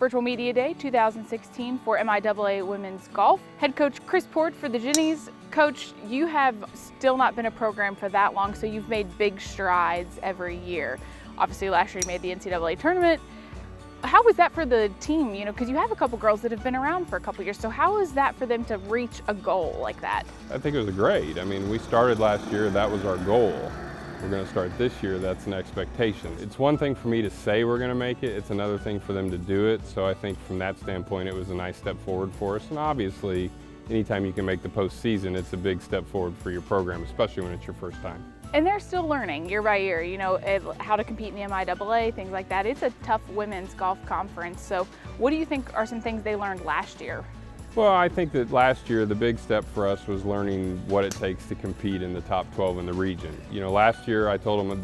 Virtual Media Day 2016 for MIAA Women's Golf. Head coach Chris Port for the Jennies. Coach, you have still not been a program for that long, so you've made big strides every year. Obviously, last year you made the NCAA tournament. How was that for the team? You know, because you have a couple girls that have been around for a couple years. So how was that for them to reach a goal like that? I think it was great. I mean, we started last year, that was our goal. We're going to start this year, that's an expectation. It's one thing for me to say we're going to make it, it's another thing for them to do it. So I think from that standpoint, it was a nice step forward for us. And obviously, anytime you can make the postseason, it's a big step forward for your program, especially when it's your first time. And they're still learning year by year, you know, how to compete in the MIAA, things like that. It's a tough women's golf conference. So what do you think are some things they learned last year? Well, I think that last year the big step for us was learning what it takes to compete in the top 12 in the region. You know, last year I told them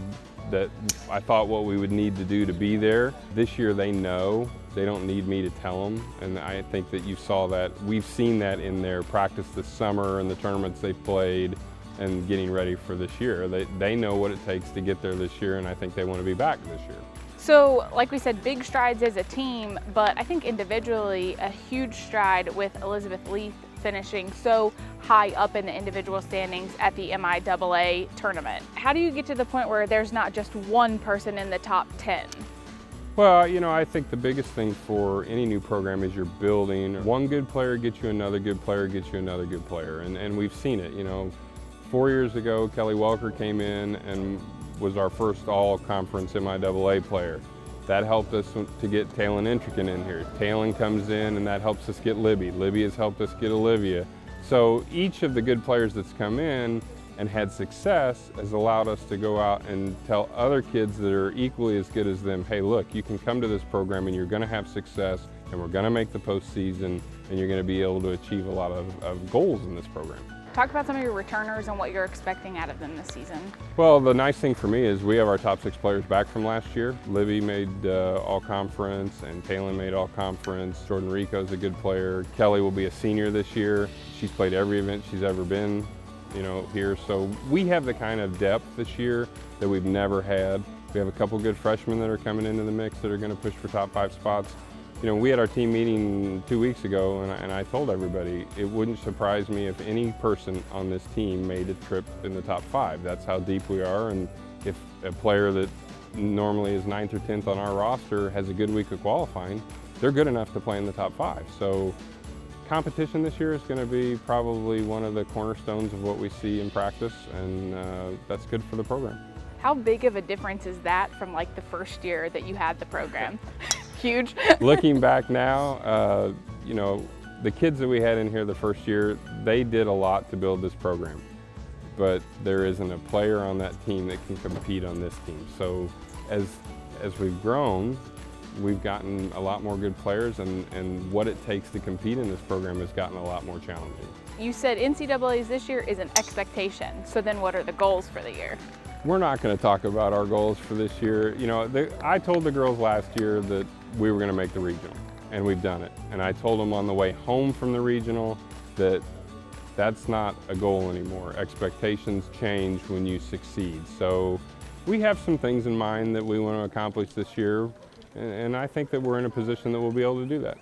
that I thought what we would need to do to be there. This year they know. They don't need me to tell them, and I think that you saw that. We've seen that in their practice this summer and the tournaments they've played and getting ready for this year. They know what it takes to get there this year, and I think they want to be back this year. So, like we said, big strides as a team, but I think individually a huge stride with Elizabeth Leith finishing so high up in the individual standings at the MIAA tournament. How do you get to the point where there's not just one person in the top 10? Well, you know, I think the biggest thing for any new program is you're building. One good player gets you another good player, gets you another good player, and we've seen it. You know, 4 years ago, Kelly Welker came in and was our first all-conference MIAA player. That helped us to get Talon Intrican in here. Talon comes in and that helps us get Libby. Libby has helped us get Olivia. So each of the good players that's come in and had success has allowed us to go out and tell other kids that are equally as good as them, hey look, you can come to this program and you're going to have success and we're going to make the postseason and you're going to be able to achieve a lot of goals in this program. Talk about some of your returners and what you're expecting out of them this season. Well, the nice thing for me is we have our top 6 players back from last year. Libby made all-conference and Talon made all-conference. Jordan Rico's a good player. Kelly will be a senior this year. She's played every event she's ever been, you know, here. So we have the kind of depth this year that we've never had. We have a couple good freshmen that are coming into the mix that are going to push for top 5 spots. You know, we had our team meeting 2 weeks ago and I told everybody it wouldn't surprise me if any person on this team made a trip in the top 5. That's how deep we are, and if a player that normally is 9th or 10th on our roster has a good week of qualifying, they're good enough to play in the top 5. So competition this year is going to be probably one of the cornerstones of what we see in practice, and that's good for the program. How big of a difference is that from like the first year that you had the program? Huge. Looking back now, you know, the kids that we had in here the first year, they did a lot to build this program. But there isn't a player on that team that can compete on this team. So as we've grown, we've gotten a lot more good players, and what it takes to compete in this program has gotten a lot more challenging. You said NCAAs this year is an expectation. So then what are the goals for the year? We're not going to talk about our goals for this year. You know, I told the girls last year that we were going to make the regional, and we've done it. And I told them on the way home from the regional that that's not a goal anymore. Expectations change when you succeed. So we have some things in mind that we want to accomplish this year, and I think that we're in a position that we'll be able to do that.